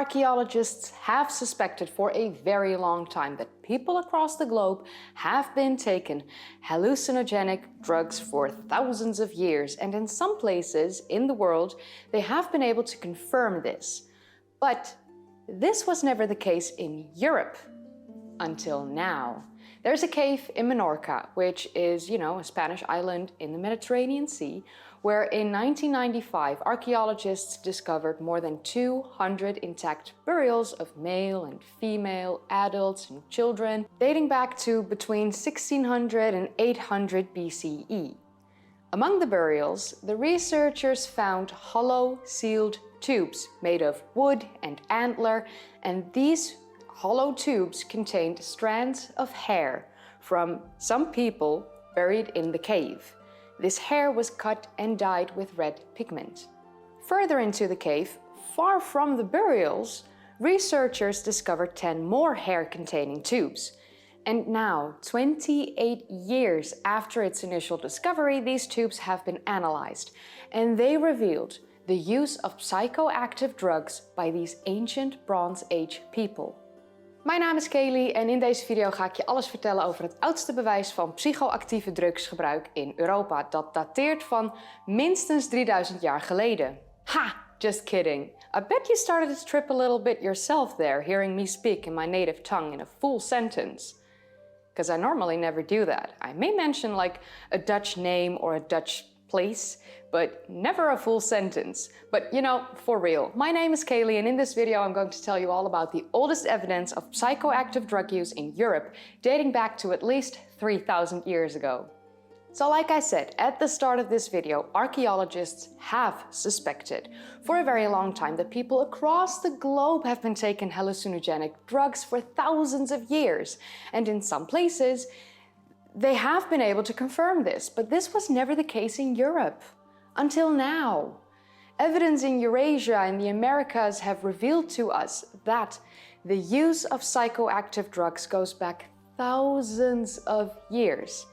archaeologists have suspected for a very long time that people across the globe have been taking hallucinogenic drugs for thousands of years, and in some places in the world they have been able to confirm this. But this was never the case in Europe until now. There's a cave in Menorca, which is, a Spanish island in the Mediterranean Sea, where in 1995 archaeologists discovered more than 200 intact burials of male and female, adults and children, dating back to between 1600 and 800 BCE. Among the burials, the researchers found hollow, sealed tubes made of wood and antler, and these hollow tubes contained strands of hair from some people buried in the cave. This hair was cut and dyed with red pigment. Further into the cave, far from the burials, researchers discovered 10 more hair-containing tubes. And now, 28 years after its initial discovery, these tubes have been analyzed, and they revealed the use of psychoactive drugs by these ancient Bronze Age people. Mijn naam is Kaylee en in deze video ga ik je alles vertellen over het oudste bewijs van psychoactieve drugsgebruik in Europa. Dat dateert van minstens 3000 jaar geleden. Ha! Just kidding. I bet you started to trip a little bit yourself there, hearing me speak in my native tongue in a full sentence. Because I normally never do that. I may mention like a Dutch name or a Dutch place, but never a full sentence. But for real, my name is Kaylee, and in this video I'm going to tell you all about the oldest evidence of psychoactive drug use in Europe, dating back to at least 3000 years ago. So like I said at the start of this video, archaeologists have suspected for a very long time that people across the globe have been taking hallucinogenic drugs for thousands of years, and in some places they have been able to confirm this, but this was never the case in Europe. Until now. Evidence in Eurasia and the Americas have revealed to us that the use of psychoactive drugs goes back thousands of years.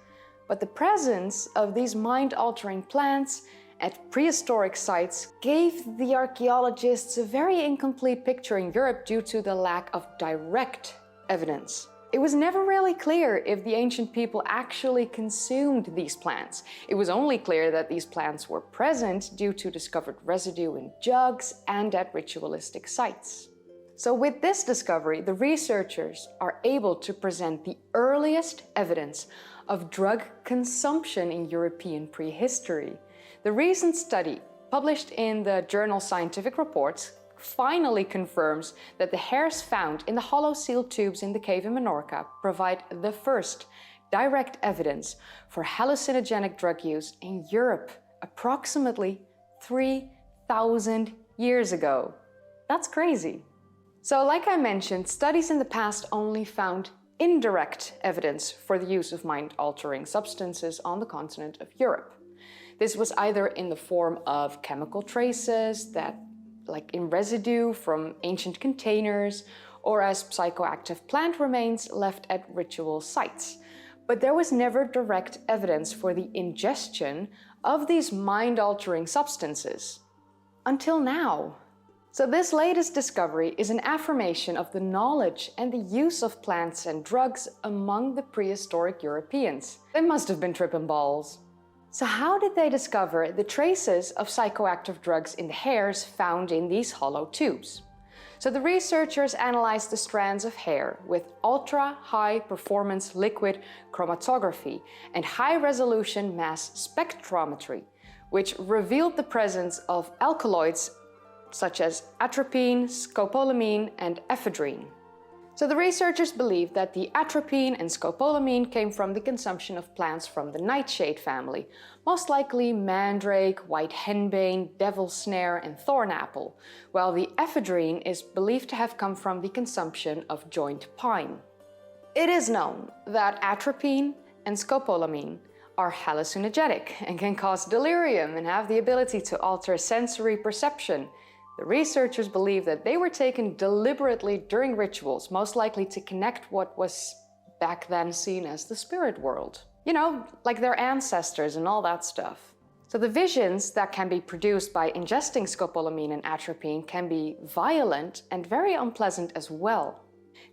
But the presence of these mind-altering plants at prehistoric sites gave the archaeologists a very incomplete picture in Europe due to the lack of direct evidence. It was never really clear if the ancient people actually consumed these plants. It was only clear that these plants were present due to discovered residue in jugs and at ritualistic sites. So with this discovery, the researchers are able to present the earliest evidence of drug consumption in European prehistory. The recent study, published in the journal Scientific Reports, finally confirms that the hairs found in the hollow sealed tubes in the cave in Menorca provide the first direct evidence for hallucinogenic drug use in Europe approximately 3000 years ago. That's crazy. So like I mentioned, studies in the past only found indirect evidence for the use of mind-altering substances on the continent of Europe. This was either in the form of chemical traces like in residue from ancient containers, or as psychoactive plant remains left at ritual sites. But there was never direct evidence for the ingestion of these mind-altering substances. Until now. So this latest discovery is an affirmation of the knowledge and the use of plants and drugs among the prehistoric Europeans. They must have been tripping balls. So how did they discover the traces of psychoactive drugs in the hairs found in these hollow tubes? So the researchers analyzed the strands of hair with ultra-high performance liquid chromatography and high-resolution mass spectrometry, which revealed the presence of alkaloids such as atropine, scopolamine and ephedrine. So the researchers believe that the atropine and scopolamine came from the consumption of plants from the nightshade family, most likely mandrake, white henbane, devil's snare and thornapple, while the ephedrine is believed to have come from the consumption of joint pine. It is known that atropine and scopolamine are hallucinogenic and can cause delirium and have the ability to alter sensory perception. The researchers believe that they were taken deliberately during rituals, most likely to connect what was back then seen as the spirit world. Like their ancestors and all that stuff. So the visions that can be produced by ingesting scopolamine and atropine can be violent and very unpleasant as well.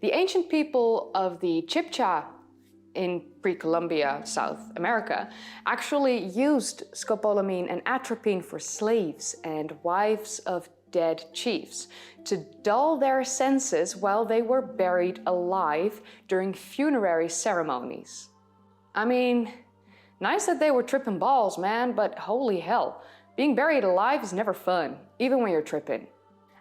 The ancient people of the Chibcha in pre-Columbia, South America, actually used scopolamine and atropine for slaves and wives of dead chiefs to dull their senses while they were buried alive during funerary ceremonies. I mean, nice that they were tripping balls, man, but holy hell, being buried alive is never fun, even when you're tripping.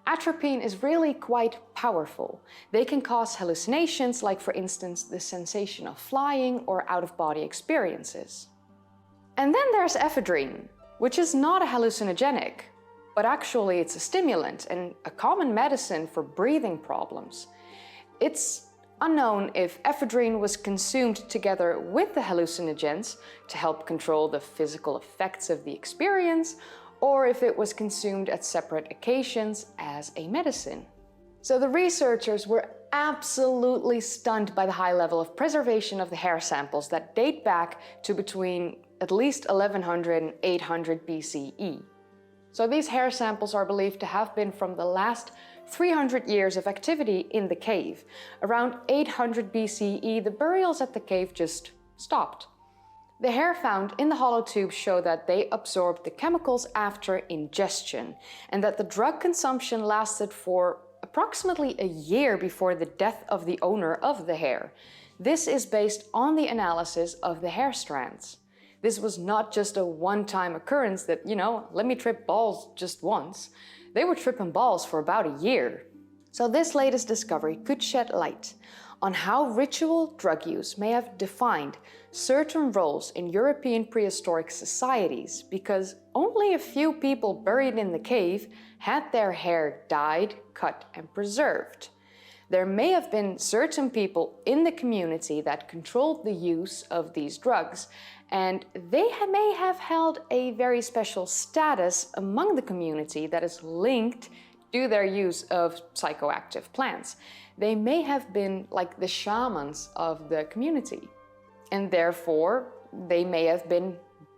Atropine is really quite powerful. They can cause hallucinations, like for instance, the sensation of flying or out-of-body experiences. And then there's ephedrine, which is not a hallucinogenic, but actually it's a stimulant and a common medicine for breathing problems. It's unknown if ephedrine was consumed together with the hallucinogens to help control the physical effects of the experience, or if it was consumed at separate occasions as a medicine. So the researchers were absolutely stunned by the high level of preservation of the hair samples that date back to between at least 1100 and 800 BCE. So these hair samples are believed to have been from the last 300 years of activity in the cave. Around 800 BCE, the burials at the cave just stopped. The hair found in the hollow tubes show that they absorbed the chemicals after ingestion, and that the drug consumption lasted for approximately a year before the death of the owner of the hair. This is based on the analysis of the hair strands. This was not just a one-time occurrence that, let me trip balls just once. They were tripping balls for about a year. So this latest discovery could shed light on how ritual drug use may have defined certain roles in European prehistoric societies, because only a few people buried in the cave had their hair dyed, cut, and preserved. There may have been certain people in the community that controlled the use of these drugs, and they may have held a very special status among the community that is linked to their use of psychoactive plants. They may have been like the shamans of the community, and therefore they may have been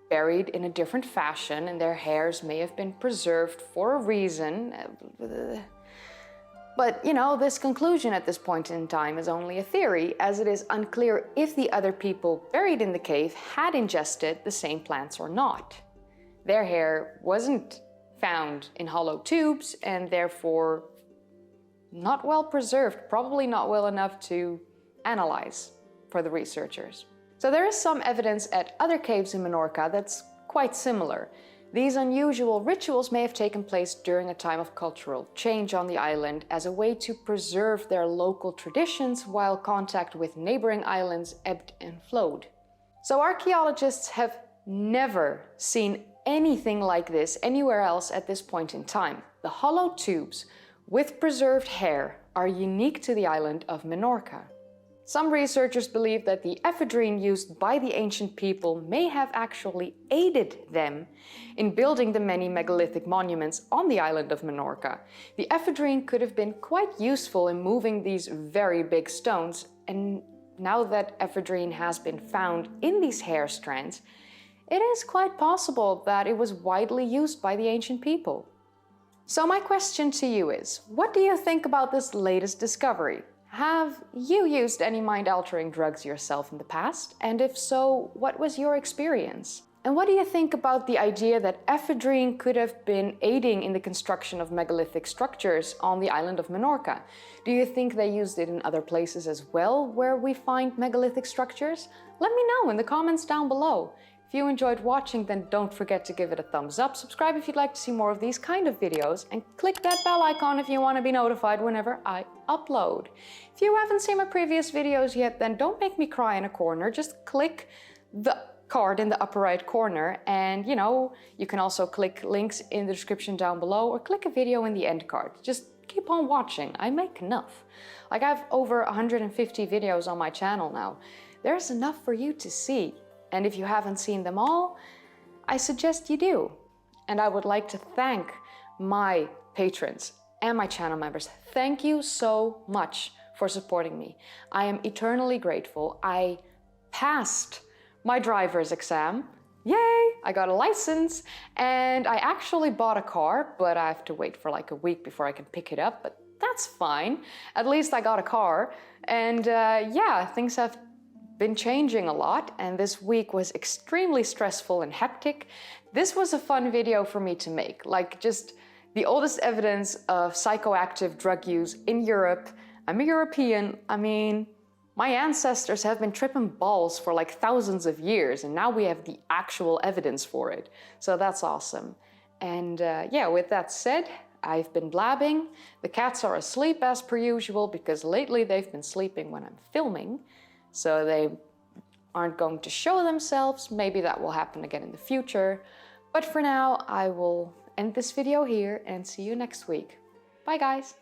buried in a different fashion, and their hairs may have been preserved for a reason. But, this conclusion at this point in time is only a theory, as it is unclear if the other people buried in the cave had ingested the same plants or not. Their hair wasn't found in hollow tubes, and therefore not well preserved, probably not well enough to analyze for the researchers. So there is some evidence at other caves in Menorca that's quite similar. These unusual rituals may have taken place during a time of cultural change on the island as a way to preserve their local traditions while contact with neighboring islands ebbed and flowed. So archaeologists have never seen anything like this anywhere else at this point in time. The hollow tubes with preserved hair are unique to the island of Menorca. Some researchers believe that the ephedrine used by the ancient people may have actually aided them in building the many megalithic monuments on the island of Menorca. The ephedrine could have been quite useful in moving these very big stones, and now that ephedrine has been found in these hair strands, it is quite possible that it was widely used by the ancient people. So my question to you is, what do you think about this latest discovery? Have you used any mind-altering drugs yourself in the past? And if so, what was your experience? And what do you think about the idea that ephedrine could have been aiding in the construction of megalithic structures on the island of Menorca? Do you think they used it in other places as well where we find megalithic structures? Let me know in the comments down below. If you enjoyed watching, then don't forget to give it a thumbs up, subscribe if you'd like to see more of these kind of videos, and click that bell icon if you want to be notified whenever I upload. If you haven't seen my previous videos yet, then don't make me cry in a corner. Just click the card in the upper right corner, and you can also click links in the description down below, or click a video in the end card. Just keep on watching. I make enough. I have over 150 videos on my channel now. There's enough for you to see. And if you haven't seen them all, I suggest you do. And I would like to thank my patrons and my channel members. Thank you so much for supporting me. I am eternally grateful. I passed my driver's exam. Yay! I got a license, and I actually bought a car, but I have to wait for like a week before I can pick it up, but that's fine. At least I got a car. And yeah, things have been changing a lot, and this week was extremely stressful and hectic. This was a fun video for me to make, like just the oldest evidence of psychoactive drug use in Europe. I'm a European. I mean, my ancestors have been tripping balls for like thousands of years, and now we have the actual evidence for it. So that's awesome. And yeah, with that said, I've been blabbing. The cats are asleep as per usual, because lately they've been sleeping when I'm filming. So they aren't going to show themselves. Maybe that will happen again in the future. But for now, I will end this video here and see you next week. Bye guys!